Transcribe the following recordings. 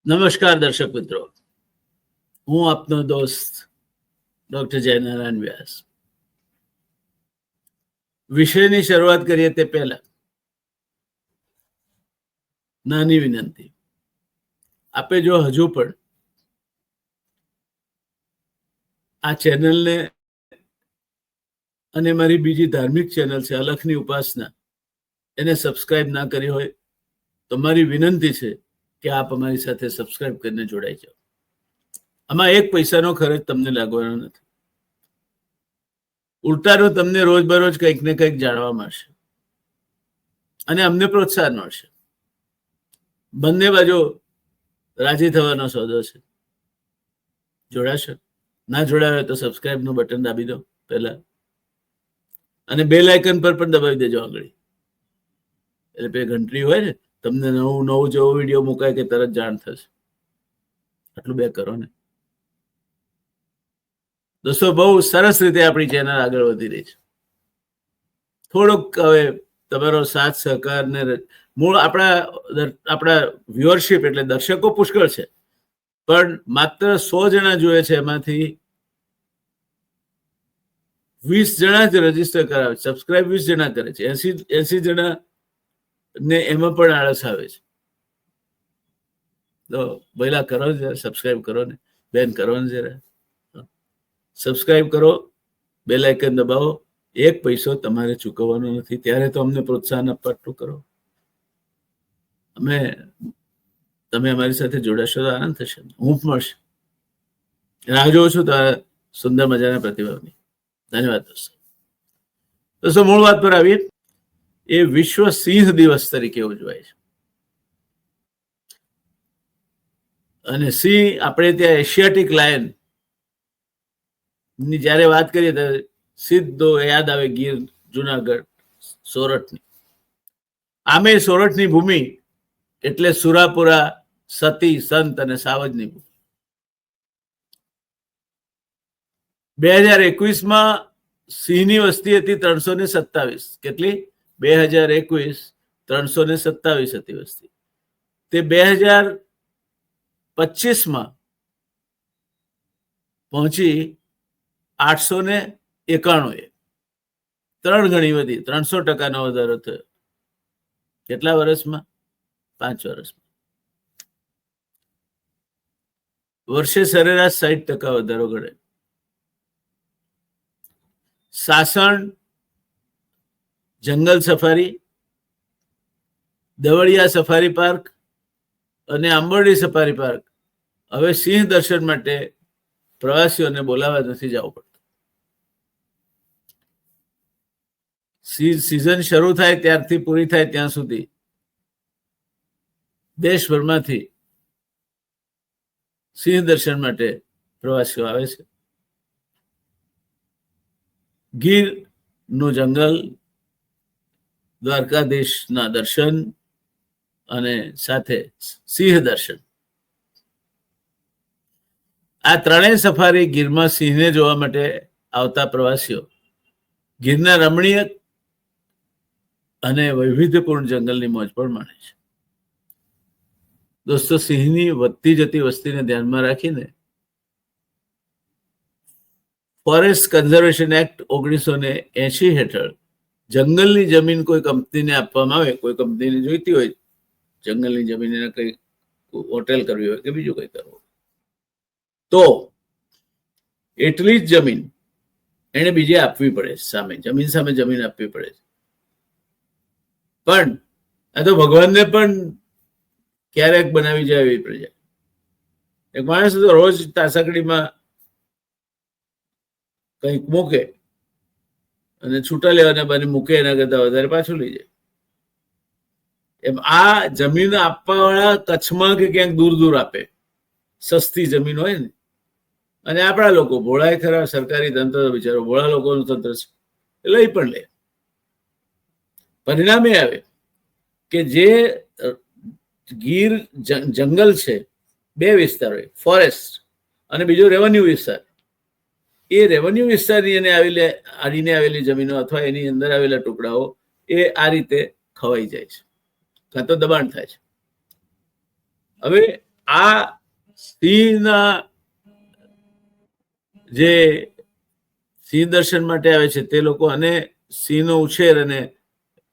નમસ્કાર દર્શક મિત્રો, હું આપનો દોસ્ત ડોક્ટર જયનારાયણ વ્યાસ. વિષયની શરૂઆત કરીએ તે પહેલા નાની વિનંતી. આપે જો હજુ પણ આ ચેનલને અને મારી બીજી ધાર્મિક ચેનલ છે અલખની ઉપાસના એને સબસ્ક્રાઇબ ના કરી હોય તો મારી વિનંતી છે કે આપ અમારી સાથે સબસ્ક્રાઇબ કરીને જોડાઈ જાઓ. આમાં એક પૈસાનો ખર્ચ તમને લાગવાનો નથી. ઉલટાનો તમને રોજબરોજ કંઈક ને કંઈક જાણવા મળશે અને અમને પ્રોત્સાહન મળશે. બંને બાજુ રાજી થવાનો સોદો છે. જોડાશો? ના જોડાવે તો સબસ્ક્રાઇબનું બટન દાબી દો પહેલા, અને બેલ આઇકન પર પણ દબાવી દેજો આંગળી, એટલે બે ઘંટડી હોય ને, તમને નવું જેવો વિડીયો મુકાય કે તરત જાણ થશે. આટલું બે કરો ને દોસ્તો. બહુ સરસ રીતે આપણી ચેનલ આગળ વધી રહી છે. થોડોક હવે તમારો સાથ સહકાર ને મૂળ આપણા વ્યુઅરશિપ એટલે દર્શકો પુષ્કળ છે, પણ માત્ર 100 જણા જોઈએ છે, એમાંથી 20 જણા જ રજીસ્ટર કરાવે છે. સબસ્ક્રાઇબ 20 જણા કરે છે. 80 જણા ને એમાં પણ આળસ આવે છે. તો પહેલા કરો ને જરા, સબસ્ક્રાઇબ કરો ને બેન, કરો ને જરા સબસ્ક્રાઇબ કરો, બેલ આઇકન દબાવો. એક પૈસો તમારે ચૂકવવાનો નથી, ત્યારે તો અમને પ્રોત્સાહન આપવા આટલું કરો. તમે અમારી સાથે જોડાશો તો આનંદ થશે, હું મળશે. રાહ જોઉં છું તો આ સુંદર મજાના પ્રતિભાવની. ધન્યવાદ દોસ્તો. મૂળ વાત પર આવીએ. એ વિશ્વ સિંહ દિવસ તરીકે ઉજવાય છે, અને સિંહ આપણે ત્યાં એશિયાટિક લાયન ની જયારે વાત કરીએ ત્યારે સીધો યાદ આવે ગીર, જુનાગઢ, સોરઠની. આમે સોરઠની ભૂમિ એટલે સુરાપુરા, સતી, સંત અને સાવજની ભૂમિ. 2021માં સિંહની વસ્તી હતી 327. કેટલી? 2021 327 હતી વસ્તી. તે 2025માં પહોંચી 891. 3 ગણી વધી, 300%નો વધારો થયો. કેટલા વર્ષમાં? 5 વર્ષમાં. વર્ષે સરેરાશ 60% વધારો ગણે. સાસણ જંગલ સફારી, દવડિયા સફારી પાર્ક અને આંબરડી સફારી પાર્ક હવે સિંહ દર્શન માટે પ્રવાસીઓને બોલાવવા નથી જવું પડતું. સિઝન શરૂ થાય ત્યારથી પૂરી થાય ત્યાં સુધી દેશભરમાંથી સિંહ દર્શન માટે પ્રવાસીઓ આવે છે. ગીરનું જંગલ, દ્વારકાધીશના દર્શન અને સાથે સિંહ દર્શન, આ ત્રણેય સફારી ગીરમાં સિંહને જોવા માટે આવતા પ્રવાસીઓ ગીરના રમણીય અને વૈવિધ્યપૂર્ણ જંગલની મોજ પણ માણે છે. દોસ્તો, સિંહની વધતી જતી વસ્તીને ધ્યાનમાં રાખીને ફોરેસ્ટ કન્ઝર્વેશન એક્ટ 1980 હેઠળ જંગલની જમીન કોઈ કંપનીને આપવામાં આવે, કોઈ કંપનીને જોઈતી હોય જંગલની જમીન, એને કઈ હોટેલ કરવી હોય કે બીજું કઈ કરવું, તો એટલી જ જમીન એને બીજે આપવી પડે. સામે જમીન સામે જમીન આપવી પડે. પણ આ તો ભગવાનને પણ ક્યારેક બનાવી જાય એવી પ્રજા. એક માણસ તો રોજ તાસકડીમાં કંઈક મૂકે અને છૂટા લેવાના બાને મૂકે, એના કરતા વધારે પાછું લઈ જાય. એમ આ જમીન આપવા વાળા કચ્છમાં કે ક્યાંક દૂર દૂર આપે, સસ્તી જમીન હોય ને. અને આપણા લોકો ભોળાય ખરા, સરકારી તંત્ર બિચારો ભોળા લોકોનું તંત્ર છે, લઈ પણ લે. પરિણામે આવે કે જે ગીર જંગલ છે, 2 વિસ્તાર હોય, ફોરેસ્ટ અને બીજો રેવન્યુ વિસ્તાર. એ રેવન્યુ વિસ્તારની આડીને આવેલી જમીનો અથવા એની અંદર આવેલા ટુકડાઓ એ આ રીતે ખવાઈ જાય છે, કાં તો દબાણ થાય છે. હવે આ સિંહના જે સિંહ દર્શન માટે આવે છે તે લોકો અને સિંહનો ઉછેર અને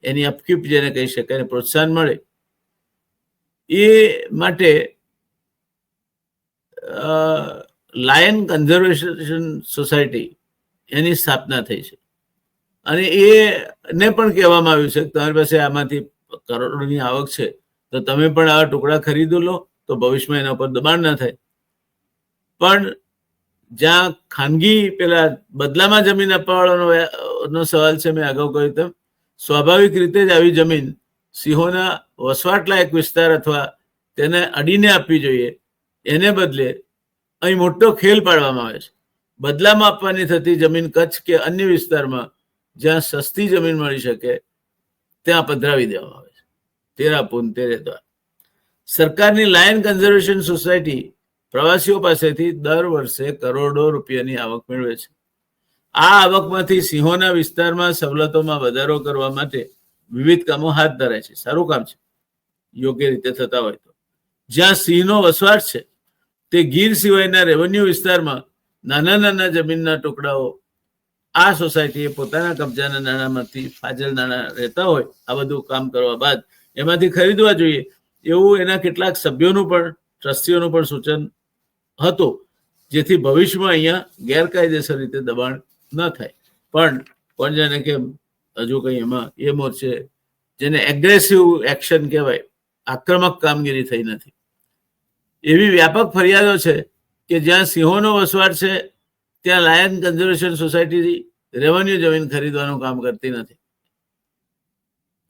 એની અપકીપ જેને કહી શકાય, પ્રોત્સાહન મળે એ માટે લાયન કન્ઝર્વેશન સોસાયટી એની સ્થાપના થઈ છે. અને એને પણ કહેવામાં આવ્યું છે કે તમારી પાસે આમાંથી કરોડોની આવક છે તો તમે પણ આવા ટુકડા ખરીદો લો તો ભવિષ્યમાં એના ઉપર દબાણ ના થાય. પણ જ્યાં ખાનગી પેલા બદલામાં જમીન આપવાવાળાનો સવાલ છે, મેં અગાઉ કહ્યું તેમ સ્વાભાવિક રીતે જ આવી જમીન સિંહોના વસવાટલાયક વિસ્તાર અથવા તેને અડીને આપવી જોઈએ, એને બદલે અહીં મોટો ખેલ પાડવામાં આવે છે. બદલામાં આપવાની થતી જમીન કચ્છ કે અન્ય વિસ્તારમાં જ્યાં સસ્તી જમીન મળી શકે ત્યાં પધરાવી દેવામાં આવે છે. તેરા પૂન તેરે દ્વાર. સરકારની લાયન કન્ઝર્વેશન સોસાયટી પ્રવાસીઓ પાસેથી દર વર્ષે કરોડો રૂપિયાની આવક મેળવે છે. આ આવકમાંથી સિંહોના વિસ્તારમાં સવલતોમાં વધારો કરવા માટે વિવિધ કામો હાથ ધરાય છે. સારું કામ છે, યોગ્ય રીતે થતા હોય તો. જ્યાં સિંહનો વસવાટ છે તે ગીર સિવાયના રેવન્યુ વિસ્તારમાં નાના નાના જમીનના ટુકડાઓ આ સોસાયટીએ પોતાના કબજાના નાણાંમાંથી ફાજલ નાણાં રહેતા હોય આ બધું કામ કરવા બાદ એમાંથી ખરીદવા જોઈએ એવું એના કેટલાક સભ્યોનું પણ, ટ્રસ્ટીઓનું પણ સૂચન હતું, જેથી ભવિષ્યમાં અહીંયા ગેરકાયદેસર રીતે દબાણ ન થાય. પણ કોણ જાણે કે હજુ કંઈ એમાં એ મોરચે જેને એગ્રેસિવ એક્શન કહેવાય, આક્રમક કામગીરી થઈ નથી. એવી વ્યાપક ફરિયાદો છે કે જ્યાં સિંહોનો વસવાટ છે ત્યાં લાયન કન્ઝર્વેશન સોસાયટી રેવન્યુ જમીન ખરીદવાનું કામ કરતી નથી.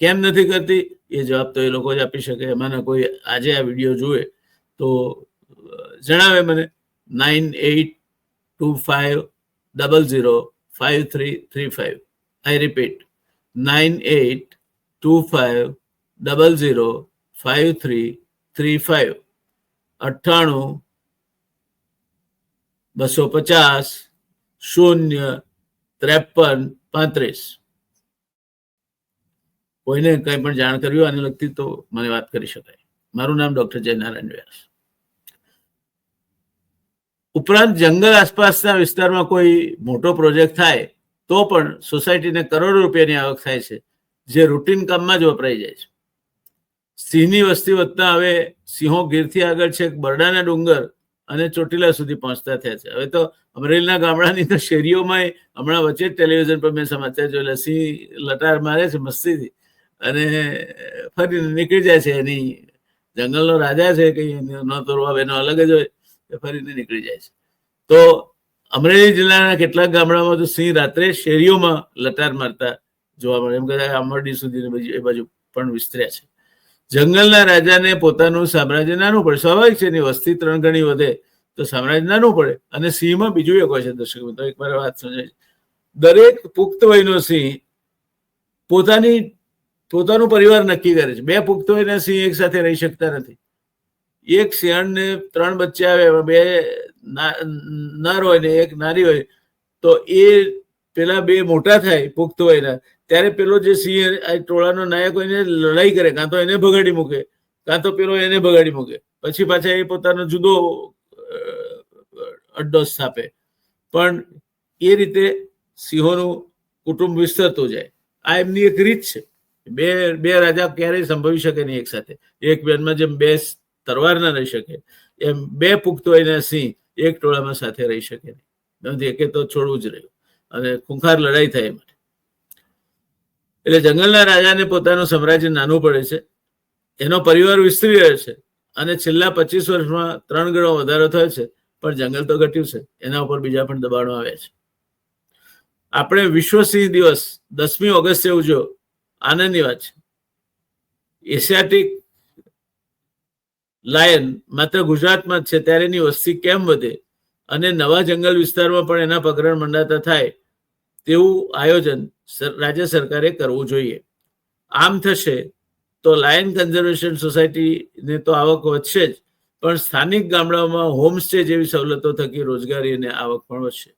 કેમ નથી કરતી એ જવાબ તો એ લોકો જ આપી શકે. એમાંના કોઈ આજે આ વિડીયો જુએ તો જણાવે મને. 9825005335. I repeat, 9825005335. 98-250-0-53-35. કોઈને કંઈ પણ જાણ કરવી આને લગતી તો મને વાત કરી શકાય. મારું નામ ડોક્ટર જયનારાયણ વ્યાસ. ઉપરાંત જંગલ આસપાસના વિસ્તારમાં કોઈ મોટો પ્રોજેક્ટ થાય તો પણ સોસાયટીને કરોડો રૂપિયાની આવક થાય છે, જે રૂટીન કામમાં જ વપરાઈ જાય છે. સિંહની વસ્તી વધતા હવે સિંહો ગીરથી આગળ છે બરડાના ડુંગર અને ચોટીલા સુધી પહોંચતા થયા છે. હવે તો અમરેલીના ગામડાની તો શેરીઓમાં હમણાં વચ્ચે જ ટેલિવિઝન પર મેં સમાચાર જોયેલા, સિંહ લટાર મારે છે મસ્તીથી અને ફરી નીકળી જાય છે. એની જંગલનો રાજા છે, કઈ ન તોડવા એનો અલગ જ હોય, ફરીને નીકળી જાય છે. તો અમરેલી જિલ્લાના કેટલાક ગામડામાં તો સિંહ રાત્રે શેરીઓમાં લટાર મારતા જોવા મળે. એમ કદાચ આંબરડી સુધી એ બાજુ પણ વિસ્તર્યા છે. જંગલના રાજાને પોતાનું સામ્રાજ્ય નાનું પડે, સ્વાભાવિક છે. એની વસ્તી 3 ગણી વધે તો સામ્રાજ્ય નાનું પડે. અને સિંહમાં બીજું એક હોય છે, દર્શક મિત્રો, એક વાર વાત સમજાય. દરેક પુખ્ત વયનો સિંહ પોતાનું પરિવાર નક્કી કરે છે. 2 પુખ્ત વયના સિંહ એક સાથે રહી શકતા નથી. એક શિયાળને 3 બચ્ચા આવે, 2 નર હોય ને 1 નારી હોય, તો એ પેલા 2 મોટા થાય પુખ્ત વયના, ત્યારે પેલો જે સિંહ ટોળાનો નાયક હોય એને લડાઈ કરે, કાં તો એને ભગાડી મૂકે, કાં તો પેલો એને ભગાડી મૂકે. પછી પાછા એ પોતાનો જુદો અડ્ડો સ્થાપે. પણ એ રીતે સિંહોનું કુટુંબ વિસ્તરતું જાય. આ એમની એક રીત છે. બે રાજા ક્યારેય સંભવી શકે નહીં એક સાથે. એક બેનમાં જેમ 2 તરવાર ના રહી શકે એમ 2 પુખ્ત વયના સિંહ એક ટોળામાં સાથે રહી શકે નહીં. એકે તો છોડવું જ રહ્યું અને ખૂંખાર લડાઈ થાય એમ. એટલે જંગલના રાજાને પોતાનું સામ્રાજ્ય નાનું પડે છે, એનો પરિવાર વિસ્તરી રહ્યો છે અને છેલ્લા 25 વર્ષમાં 3 ગણો વધારો થયો છે. પણ જંગલ તો ઘટ્યું છે, એના ઉપર બીજા પણ દબાણો આવ્યા છે. આપણે વિશ્વ સિંહ દિવસ 10મી ઓગસ્ટે ઉજવ્યો, આનંદની વાત છે. એશિયાટિક લાયન માત્ર ગુજરાતમાં જ છે, ત્યારે એની વસ્તી કેમ વધે અને નવા જંગલ વિસ્તારમાં પણ એના પગરણ મંડાતા થાય તેવું આયોજન રાજ્ય સરકારે કરવું જોઈએ. આમ થશે તો લાયન કન્ઝર્વેશન સોસાયટીને તો આવક વધશે જ, પણ સ્થાનિક ગામડાઓમાં હોમસ્ટે જેવી સવલતો થકી રોજગારી અને આવક પણ વધશે.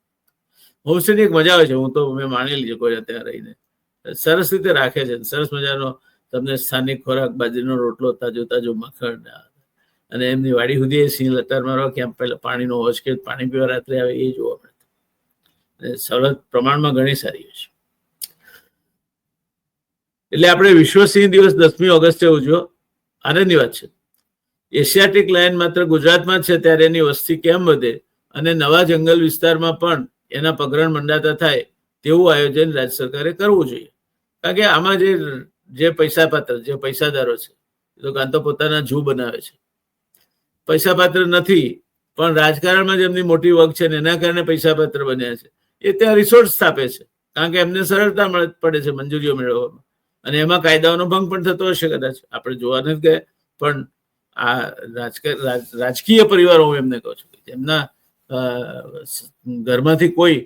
હોમસ્ટેની એક મજા આવે છે, હું તો મેં માણેલી છે કોઈ ત્યાં રહીને. સરસ રીતે રાખે છે, સરસ મજાનો તમને સ્થાનિક ખોરાક, બાજરીનો રોટલો, તાજો તાજો માખણ, અને એમની વાડી સુધી સિંહ લતાર મારવા ક્યાં પહેલા પાણીનો હોજ કે પાણી પીવા રાત્રે આવે એ જોવા મળે. સવલત પ્રમાણમાં ઘણી સારી હોય છે. એટલે આપણે વિશ્વ સિંહ દિવસ 10મી ઓગસ્ટે ઉજવ્યો. આનંદની વાત છે. એશિયાટિક લાયન માત્ર ગુજરાતમાં છે ત્યારે એની વસ્તી કેમ વધે અને નવા જંગલ વિસ્તારમાં પણ એના પગરણ મંડાતા થાય તેવું આયોજન રાજ્ય સરકારે કરવું જોઈએ. કારણ કે આમાં જે પૈસા પાત્ર જે પૈસાદારો છે એ તો કાં તો પોતાના જૂ બનાવે છે, પૈસા પાત્ર નથી પણ રાજકારણમાં જેમની મોટી વગ છે ને એના કારણે પૈસા પાત્ર બન્યા છે એ ત્યાં રિસોર્ટ સ્થાપે છે કારણ કે એમને સરળતા પડે છે મંજૂરીઓ મેળવવામાં અને એમાં કાયદાઓનો ભંગ પણ થતો હશે કદાચ, આપણે જોવા નથી ગયા. પણ આ રાજકીય પરિવારો હું એમને કહું છું એમના ઘરમાંથી કોઈ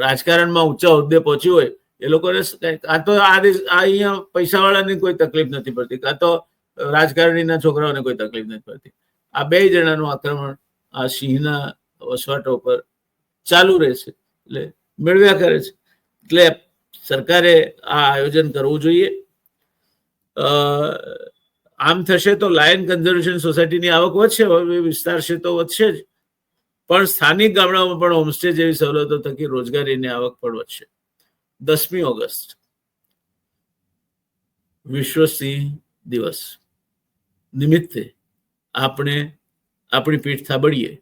રાજકારણમાં ઊંચા હોદ્દે પહોંચ્યું હોય એ લોકોને કાં તો અહીંયા પૈસાવાળાની કોઈ તકલીફ નથી પડતી, કાં તો રાજકારણીના છોકરાઓને કોઈ તકલીફ નથી પડતી. આ બે જણાનું આક્રમણ આ સિંહના વસવાટો પર ચાલુ રહે છે એટલે મેળવ્યા કરે છે. એટલે સરકારે આ આયોજન કરવું જોઈએ. આમ થશે તો લાયન કન્ઝર્વેશન સોસાયટીની આવક વધશે, હવે વિસ્તાર છે તો વધશે જ, પણ સ્થાનિક ગામડાઓમાં પણ હોમસ્ટે જેવી સવલતો થકી રોજગારીની આવક પણ વધશે. 10મી ઓગસ્ટ વિશ્વ સિંહ દિવસ નિમિત્તે આપણે આપણી પીઠ થાબડીએ,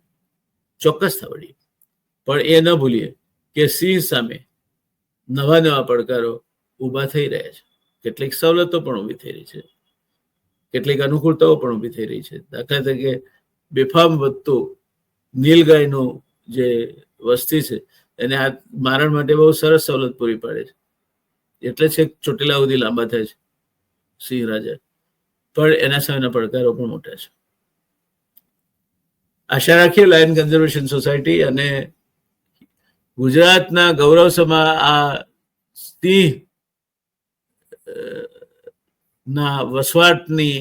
ચોક્કસ થાબડીએ, પણ એ ન ભૂલીએ કે સિંહ સામે નવા નવા પડકારો ઊભા થઈ રહ્યા છે. કેટલીક સવલતો પણ ઊભી થઈ રહી છે, કેટલીક અનુકૂળતાઓ પણ ઊભી થઈ રહી છે. દાખલા તરીકે બેફામ વધતું નીલગાયનું જે વસ્તી છે એને આ મારણ માટે બહુ સરસ સવલત પૂરી પાડે છે, એટલે છે ચોટીલા સુધી લાંબા થાય છે સિંહ રાજા, પણ એના સામેના પડકારો પણ મોટા છે. આશા રાખીએ લાયન કન્ઝર્વેશન સોસાયટી અને ગુજરાતના ગૌરવસમા આ સિંહ ના વસવાટની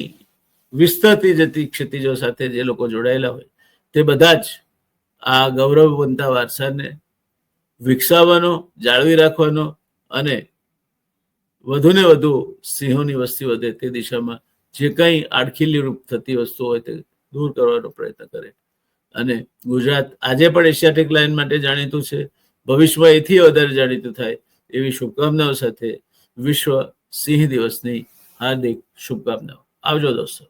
વિસ્તરતી જતી ક્ષિતિજો સાથે જે લોકો જોડાયેલા હોય તે બધા જ આ ગૌરવવંતા વારસાને વિકસાવવાનો, જાળવી રાખવાનો અને વધુને વધુ સિંહોની વસ્તી વધે તે દિશામાં જે કંઈ આડખીલી રૂપ થતી વસ્તુ હોય તે દૂર કરવાનો પ્રયત્ન કરે. અને ગુજરાત આજે પણ એશિયાટિક લાયન માટે જાણીતું છે, ભવિષ્યમાં એથી વધારે જાણીતું થાય એવી શુભકામનાઓ સાથે વિશ્વ સિંહ દિવસની હાર્દિક શુભકામનાઓ. આવજો દોસ્તો.